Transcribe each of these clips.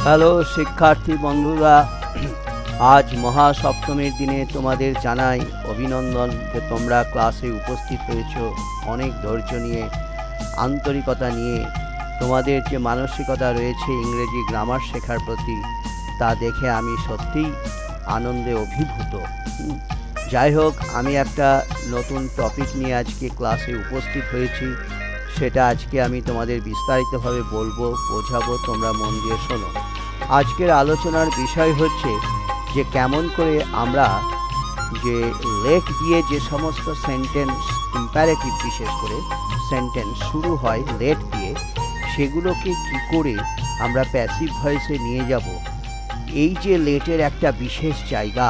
Hello শিক্ষার্থী বন্ধুরা, আজ মহাসপ্তমীর দিনে তোমাদের জানাই অভিনন্দন যে তোমরা ক্লাসে উপস্থিত হয়েছো। অনেক ধৈর্য নিয়ে, আন্তরিকতা নিয়ে তোমাদের যে মানসিকতা রয়েছে ইংরেজি গ্রামার শেখার প্রতি, তা দেখে আমি সত্যিই আনন্দে অভিভূত। যাই হোক, আমি একটা নতুন টপিক নিয়ে আজকে ক্লাসে উপস্থিত হয়েছি। সেটা আজকে আমি তোমাদের বিস্তারিতভাবে বলবো, বোঝাবো, তোমরা মন দিয়ে শোনো। আজকের আলোচনার বিষয় হচ্ছে যে কেমন করে আমরা যে লেট দিয়ে যে সমস্ত সেন্টেন্স, ইম্পারেটিভ বিশেষ করে সেন্টেন্স শুরু হয় লেট দিয়ে, সেগুলোকে কি করে আমরা প্যাসিভ ভয়েসে নিয়ে যাব। এই যে লেটের একটা বিশেষ জায়গা,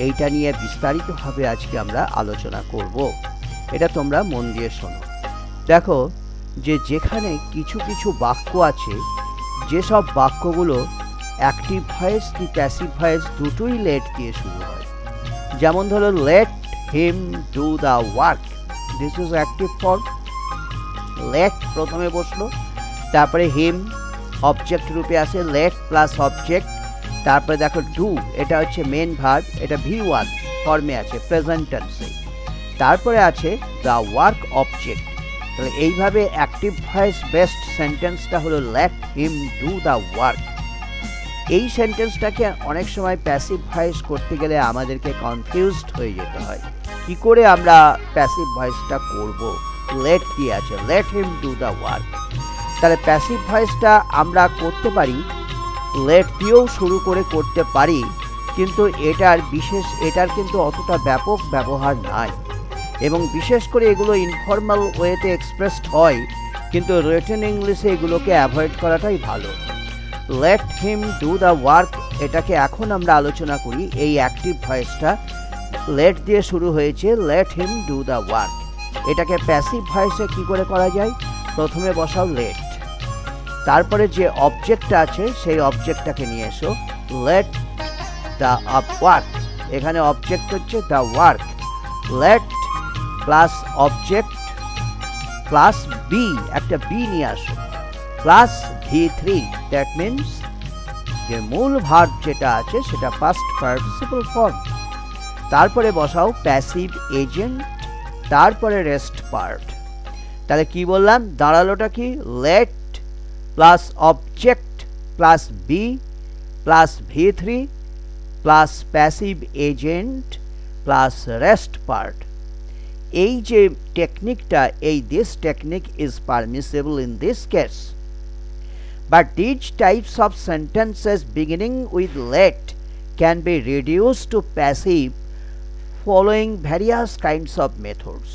এইটা নিয়ে বিস্তারিতভাবে আজকে আমরা আলোচনা করব। এটা তোমরা মন দিয়ে শোনো। দেখো যে যেখানে কিছু কিছু বাক্য আছে, যেসব বাক্যগুলো অ্যাক্টিভ ভয়েস কি প্যাসিভ ভয়েস দুটোই লেট দিয়ে শুরু হয়। যেমন ধরো, let him do the work, this is active form. Let প্রথমে বসলো, তারপরে হিম অবজেক্ট রূপে আসে, লেট প্লাস অবজেক্ট, তারপরে দেখো ডু, এটা হচ্ছে মেন ভার্ব, এটা V1 ফর্মে আছে প্রেজেন্ট টেন্সে, তারপরে আছে দ্য ওয়ার্ক অবজেক্ট। তাহলে এইভাবে অ্যাক্টিভ ভয়েস বেস্ট সেন্টেন্সটা হলো late him do the work. এই সেন্টেন্সটাকে অনেক সময় প্যাসিভ ভয়েস করতে গেলে আমাদেরকে কনফিউজড হয়ে যেতে হয়, কি করে আমরা প্যাসিভ ভয়েসটা করব। লেট দিয়ে আছে, late him do the work. তাহলে প্যাসিভ ভয়েসটা আমরা করতে পারি, লেট দিয়েও শুরু করে করতে পারি, কিন্তু এটার কিন্তু অতটা ব্যাপক ব্যবহার নাই, এবং বিশেষ করে এগুলো ইনফর্মাল ওয়েতে এক্সপ্রেসড হয়, কিন্তু রিটেন ইংলিশে এগুলোকে অ্যাভয়েড করাটাই ভালো। Late him do the work, এটাকে এখন আমরা আলোচনা করি। এই অ্যাক্টিভ ভয়েসটা লেট দিয়ে শুরু হয়েছে, late him do the work. এটাকে প্যাসিভ ভয়েসে কি করে করা যায়? প্রথমে বসাও লেট, তারপরে যে অবজেক্টটা আছে সেই অবজেক্টটাকে নিয়ে এসো, লেট দ্য ওয়ার্ক। এখানে অবজেক্ট হচ্ছে the work. Let plus object plus B, একটা বি নিয়ে আসো, প্লাস V3, দ্যাট মিনস যে মূল ভার্ব যেটা আছে সেটা পাস্ট পার্টিসিপল ফর্ম। তারপরে বসাও প্যাসিভ এজেন্ট, তারপরে রেস্ট পার্ট। তাহলে কি বললাম? দাঁড়ালোটা কি? Let plus object plus B plus V3 plus passive agent plus rest part. এই যে টেকনিকটা, this technique is permissible in this case, but these types of sentences beginning with let can be reduced to passive following various kinds of methods.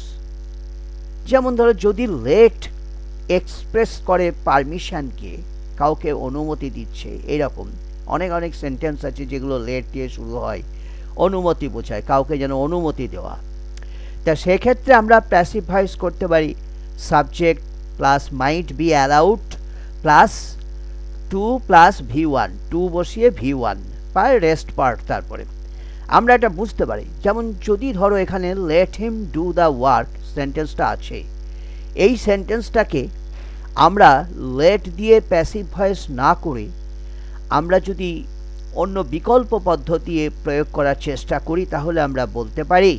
যেমন ধরো, যদি late express করে পারমিশনকে, কাউকে অনুমতি দিচ্ছে, এরকম অনেক অনেক সেন্টেন্স আছে যেগুলো লেট দিয়ে শুরু হয়, অনুমতি বোঝায়, কাউকে যেন অনুমতি দেওয়া। তা সেক্ষেত্রে আমরা প্যাসিভ ভয়েস করতে পারি subject plus might be allowed plus to plus V1, to বসিয়ে V1 পায় রেস্ট পার্ট। তারপরে আমরা এটা বুঝতে পারি, যেমন যদি ধরো এখানে late him do the work সেন্টেন্সটা আছে, এই সেন্টেন্সটাকে আমরা লেট দিয়ে প্যাসিভ ভয়েস না করে আমরা যদি অন্য বিকল্প পদ্ধতি প্রয়োগ করার চেষ্টা করি, তাহলে আমরা বলতে পারি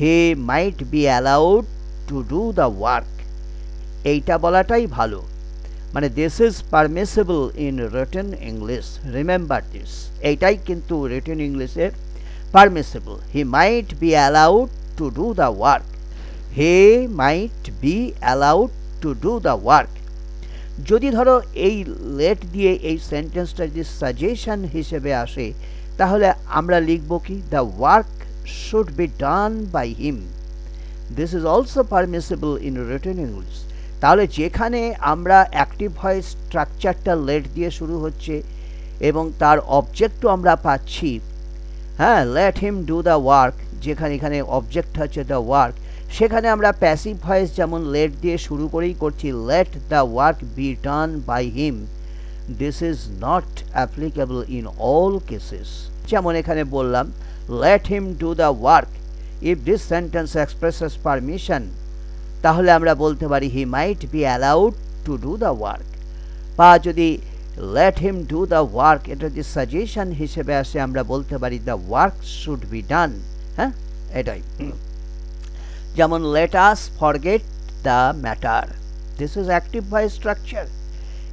he might be allowed to do the work. এইটা বলাটাই ভালো, মানে this is permissible in written English, remember this. এইটাই কিন্তু রিটেন ইংলিশের permissible. He might be allowed to do the work, he might be allowed to do the work. যদি ধরো এই লেট দিয়ে এই সেন্টেন্সটা যদি সাজেশন হিসেবে আসে, তাহলে আমরা লিখব কি? The work should be done by him. This is also permissible in written English. তাহলে যেখানে আমরা অ্যাক্টিভ ভয়েস স্ট্রাকচারটা লেট দিয়ে শুরু হচ্ছে এবং তার অবজেক্টও আমরা পাচ্ছি, হ্যাঁ, late him do the work, যেখানে এখানে অবজেক্ট হচ্ছে দ্য ওয়ার্ক, সেখানে আমরা প্যাসিভ ভয়েস যেমন লেট দিয়ে শুরু করেই করছি, let the work be done by him. This is not applicable in all cases. যেমন এখানে বললাম let him do the work, if this sentence expresses permission, তাহলে আমরা বলতে পারি he might be allowed to do the work। বা যদি let him do the work, এটা যে সাজেশন হিসেবে আসে আমরা বলতে পারি the work should be done, হ্যাঁ এটাই। যেমন let us forget the matter, this is active voice structure।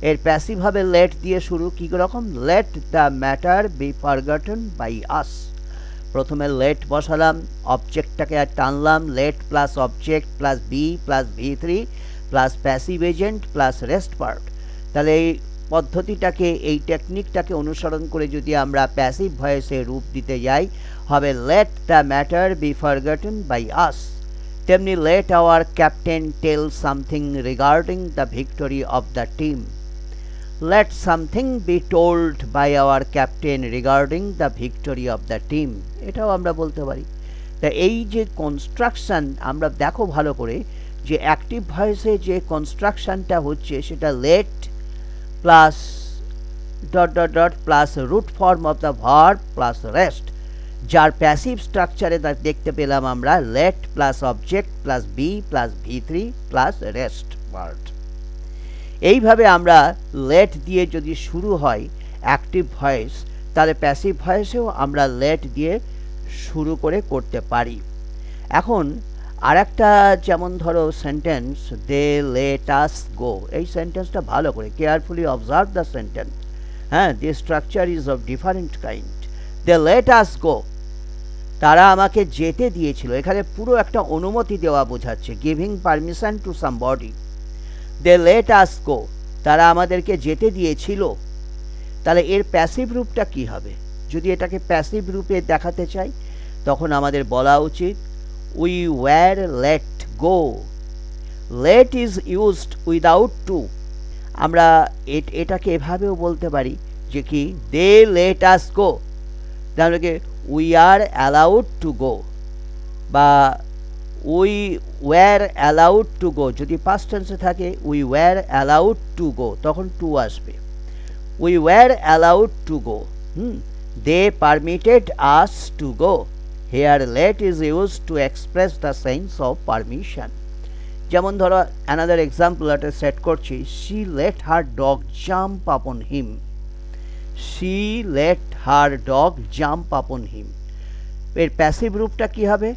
এর প্যাসিভ হবে let দিয়ে শুরু, কি রকম let the matter be forgotten by us। প্রথমে let বসালাম, অবজেক্টটাকে টানলাম, let plus object plus B plus v3 plus passive agent plus rest part. তাহলে এই পদ্ধতিটাকে, এই টেকনিকটাকে অনুসরণ করে যদি আমরা প্যাসিভ ভয়েসে রূপ দিতে যাই হবে let the matter be forgotten by us। তেমনি let our captain tell something regarding the victory of the team, let something be told by our captain regarding the victory of the team, এটাও আমরা বলতে পারি। তা এই যে construction আমরা দেখো ভালো করে যে অ্যাক্টিভ ভয়েসে যে কনস্ট্রাকশনটা হচ্ছে সেটা let plus dot dot dot plus root form of the verb plus rest, যার প্যাসিভ স্ট্রাকচারে দেখতে পেলাম আমরা let plus object plus B plus v3 plus rest part. এইভাবে আমরা let দিয়ে যদি শুরু হয় অ্যাক্টিভ ভয়েস, তাহলে প্যাসিভ ভয়েসেও আমরা let দিয়ে শুরু করে করতে পারি। এখন আরেকটা যেমন ধরো সেন্টেন্স দে লেট আস গো, এই সেন্টেন্সটা ভালো করে কেয়ারফুলি অবজার্ভ দ্য সেন্টেন্স, হ্যাঁ the structure is of different kind. They let us go, তারা আমাকে যেতে দিয়েছিল, এখানে পুরো একটা অনুমতি দেওয়া বোঝাচ্ছে, giving permission to somebody. They let us go, তারা আমাদেরকে যেতে দিয়েছিল। তাহলে এর প্যাসিভ রূপটা কি হবে? যদি এটাকে প্যাসিভ রূপে দেখাতে চাই তখন আমাদের বলা উচিত we were let go, let is used without to। আমরা এটাকে এভাবেও বলতে পারি যে কি they let us go, তাহলে কি we are allowed to go, বা we were allowed to go, যদি past tense থাকে we were allowed to go তখন to আসবে, we were allowed to go, they permitted us to go। Here let is used to express the sense of permission। যেমন ধরো another example একটা set করছি, she let her dog jump upon him, she let her dog jump upon him। এর passive রূপটা কি হবে?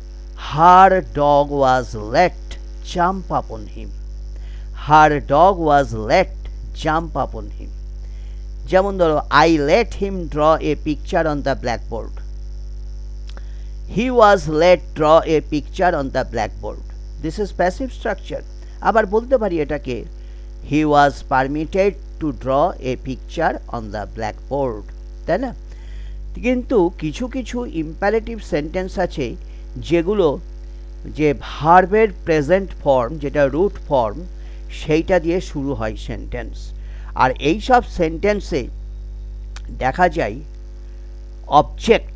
her dog was let jump upon him, her dog was let jump upon him। যেমন ধরো I let him draw a picture on the blackboard, he was let draw a picture on the blackboard, this is passive structure। আবার বলতে পারি এটাকে he was permitted to draw a picture on the blackboard, তাই না? কিন্তু কিছু কিছু imperative sentence আছে যেগুলো যে ভার্বের প্রেজেন্ট ফর্ম যেটা রুট ফর্ম সেইটা দিয়ে শুরু হয় সেন্টেন্স, আর এই সব সেন্টেন্সে দেখা যায় অবজেক্ট।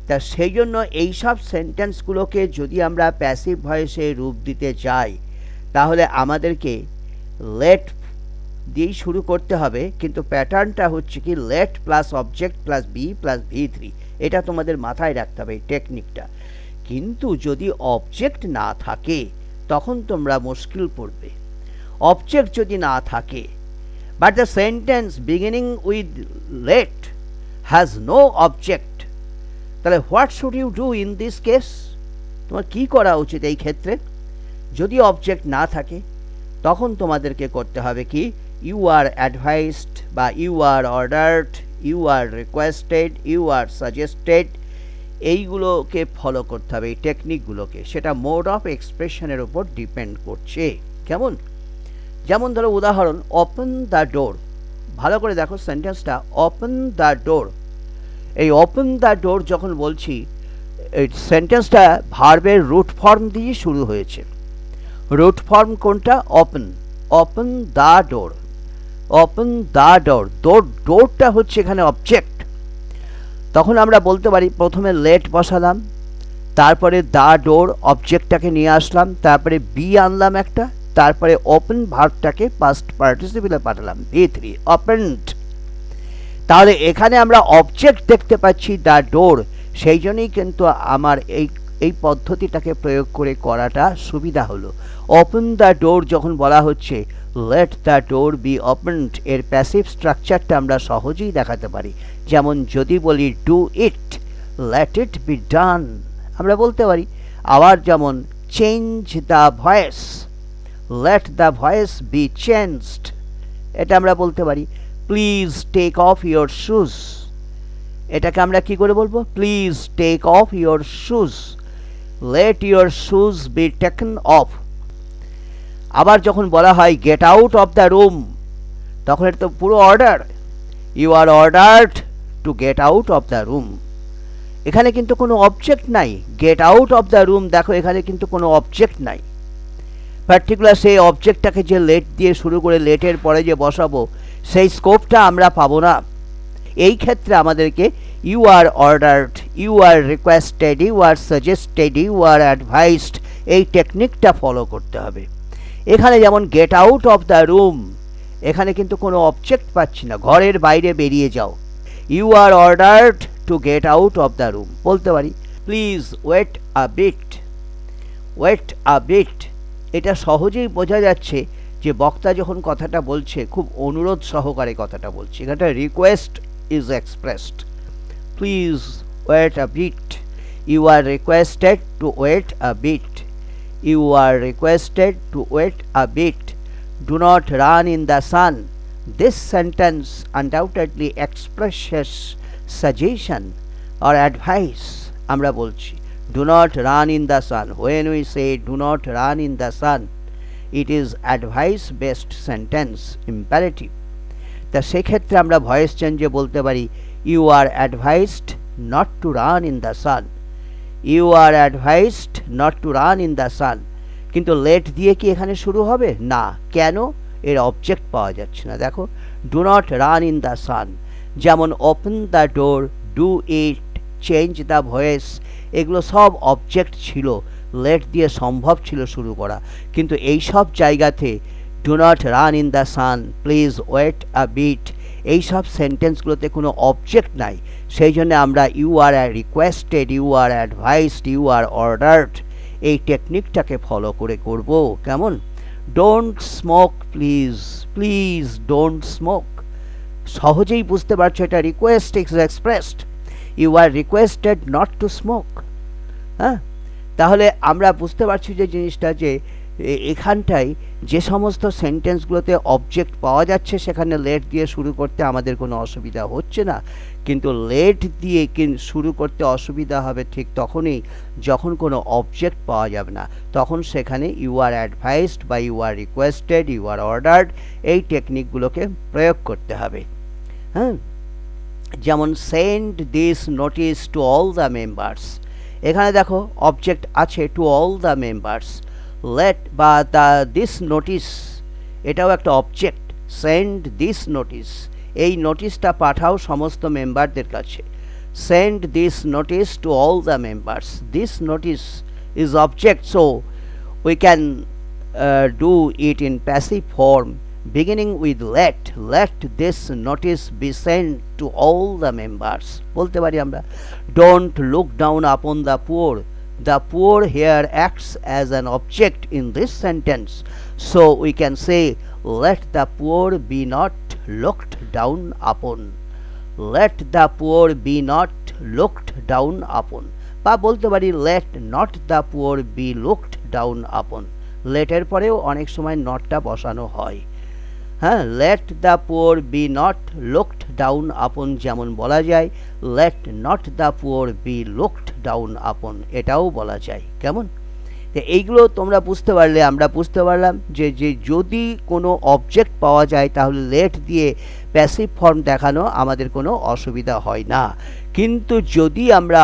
তা সেই জন্য এইসব সেন্টেন্সগুলোকে যদি আমরা প্যাসিভ ভয়েসে রূপ দিতে চাই তাহলে আমাদেরকে লেট দিয়েই শুরু করতে হবে, কিন্তু প্যাটার্নটা হচ্ছে কি let plus object plus B plus v3, এটা তোমাদের মাথায় রাখতে হবে এই টেকনিকটা। কিন্তু যদি অবজেক্ট না থাকে তখন তোমরা মুশকিল পড়বে। অবজেক্ট যদি না থাকে but the sentence beginning with let has no object, তাহলে what should you do in this case? তোমার কি করা উচিত এই ক্ষেত্রে? যদি অবজেক্ট না থাকে তখন তোমাদেরকে করতে হবে কি ইউ আর অ্যাডভাইসড বা you are ordered, you are requested, you are suggested, এইগুলোকে ফলো করতে হবে, এই টেকনিকগুলোকে। সেটা মোড অফ এক্সপ্রেশনের উপর ডিপেন্ড করছে। কেমন? যেমন ধরো উদাহরণ ওপেন দ্য ডোর, ভালো করে দেখো সেন্টেন্সটা ওপেন দ্য ডোর। এই ওপেন দ্য ডোর যখন বলছি এই সেন্টেন্সটা ভার্বের রুট ফর্ম দিয়ে শুরু হয়েছে। রুট ফর্ম কোনটা? Open, open the door, open the door, ডোরটা হচ্ছে এখানে অবজেক্ট। তখন আমরা বলতে পারি প্রথমে লেট বসালাম, তারপরে দ্য ডোর অবজেক্টটাকে নিয়ে আসলাম, তারপরে বি আনলাম একটা, তারপরে ওপেন ভার্বটাকে পাস্ট পার্টিসিপেলে পাঠালাম v3 ওপেনড। তাহলে এখানে আমরা অবজেক্ট দেখতে পাচ্ছি দ্য ডোর, সেই জন্যই কিন্তু আমার এই পদ্ধতিটাকে প্রয়োগ করে করাটা সুবিধা হলো। ওপেন দ্য ডোর যখন বলা হচ্ছে let the door be opened এর প্যাসিভ স্ট্রাকচারটা আমরা সহজেই দেখাতে পারি। যেমন যদি বলি do it, let it be done আমরা বলতে পারি। আবার যেমন change the voice, let the voice be changed এটা আমরা বলতে পারি। please take off your shoes এটাকে আমরা কি করে বলবো? please take off your shoes, let your shoes be taken off। আবার যখন বলা হয় get out of the room তখন এটা তো পুরো order, you are ordered to get out of the room। এখানে কিন্তু কোনো অবজেক্ট নাই, get out of the room দেখো এখানে কিন্তু কোনো অবজেক্ট নাই। পার্টিকুলার সেই অবজেক্টটাকে যে লেট দিয়ে শুরু করে লেটের পরে যে বসাবো সেই স্কোপটা আমরা পাবো না। এই ক্ষেত্রে আমাদেরকে you are ordered, you are requested, you are suggested, you are advised এই টেকনিকটা ফলো করতে হবে। এখানে যেমন get out of the room এখানে কিন্তু কোনো অবজেক্ট পাচ্ছি না, ঘরের বাইরে বেরিয়ে যাও। You are ordered to get out of the room বলতে পারি। Please wait a bit, wait a bit এটা সহজেই বোঝা যাচ্ছে যে বক্তা যখন কথাটা বলছে খুব অনুরোধ সহকারে কথাটা বলছে। এখানটা request is expressed, please wait a bit, you are requested to wait a bit, you are requested to wait a bit, do not run in the sun. This sentence undoubtedly expresses suggestion or advice আমরা বলছি। do not run in the sun, when we say do not run in the sun it is advice based sentence, imperative। তা সেক্ষেত্রে আমরা voice চেঞ্জে বলতে পারি you are advised not to run in the sun, you are advised not to run in the sun। কিন্তু late দিয়ে কি এখানে শুরু হবে না, কেন? এর অবজেক্ট পাওয়া যাচ্ছে না। দেখো do not run in the sun, যেমন open the door, do it, change the voice এগুলো সব অবজেক্ট ছিল, লেট দিয়ে সম্ভব ছিল শুরু করা। কিন্তু এই সব জায়গাতে do not run in the sun, please wait a bit এই সব সেন্টেন্সগুলোতে কোনো অবজেক্ট নাই। সেই জন্য আমরা you are requested, you are advised, you are ordered এই টেকনিকটাকে ফলো করে করব। কেমন? Don't smoke please, please don't smoke সহজেই বুঝতে পারছো এটা request is expressed, you are requested not to smoke. হ্যাঁ, তাহলে আমরা বুঝতে পারছি যে জিনিসটা যে এখানটায় যে সমস্ত সেন্টেন্সগুলোতে অবজেক্ট পাওয়া যাচ্ছে সেখানে লেট দিয়ে শুরু করতে আমাদের কোনো অসুবিধা হচ্ছে না। কিন্তু লেট দিয়ে শুরু করতে অসুবিধা হবে ঠিক তখনই যখন কোনো অবজেক্ট পাওয়া যাবে না, তখন সেখানে ইউ আর অ্যাডভাইসড বা you are requested, you are ordered এই টেকনিকগুলোকে প্রয়োগ করতে হবে। হ্যাঁ, যেমন send this notice to all the members এখানে দেখো অবজেক্ট আছে to all the members. Let বা দ্য দিস নোটিস এটাও একটা অবজেক্ট। সেন্ড দিস নোটিস এই নোটিশটা পাঠাও সমস্ত মেম্বারদের কাছে। Send this notice to all the members, this notice is object, so we can do it in passive form beginning with let, let this notice be sent to all the members বলতে পারি আমরা। don't look down upon the poor, the poor here acts as an object in this sentence, so we can say let the poor be not looked down upon, let the poor be not looked down upon বা বলতে পারি let not the poor be looked down upon। লেটের পরেও অনেক সময় নটটা বসানো হয়। হ্যাঁ, let the poor be not looked down upon যেমন বলা যায়, let not the poor be looked down upon এটাও বলা যায়। কেমন? তো এইগুলো তোমরা বুঝতে পারলে আমরা বুঝতে পারলাম যে যদি কোনো অবজেক্ট পাওয়া যায় তাহলে লেট দিয়ে প্যাসিভ ফর্ম দেখানো আমাদের কোনো অসুবিধা হয় না। কিন্তু যদি আমরা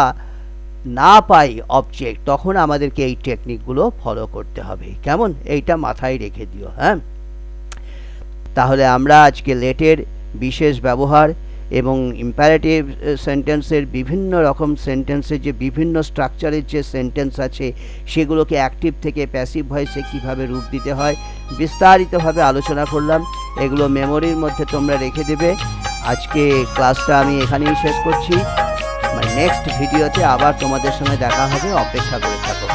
না পাই অবজেক্ট তখন আমাদেরকে এই টেকনিকগুলো ফলো করতে হবে। কেমন? এইটা মাথায় রেখে দিও। হ্যাঁ, তাহলে আমরা আজকে লেটের বিশেষ ব্যবহার এবং ইম্পারেটিভ সেন্টেন্সের বিভিন্ন রকম সেন্টেন্সের যে বিভিন্ন স্ট্রাকচারের যে সেন্টেন্স আছে সেগুলোকে অ্যাক্টিভ থেকে প্যাসিভ ভয়েসে কীভাবে রূপ দিতে হয় বিস্তারিতভাবে আলোচনা করলাম। এগুলো মেমোরির মধ্যে তোমরা রেখে দেবে। আজকে ক্লাসটা আমি এখানেই শেষ করছি। নেক্সট ভিডিওতে আবার তোমাদের সঙ্গে দেখা হবে, অপেক্ষা করে থাকো।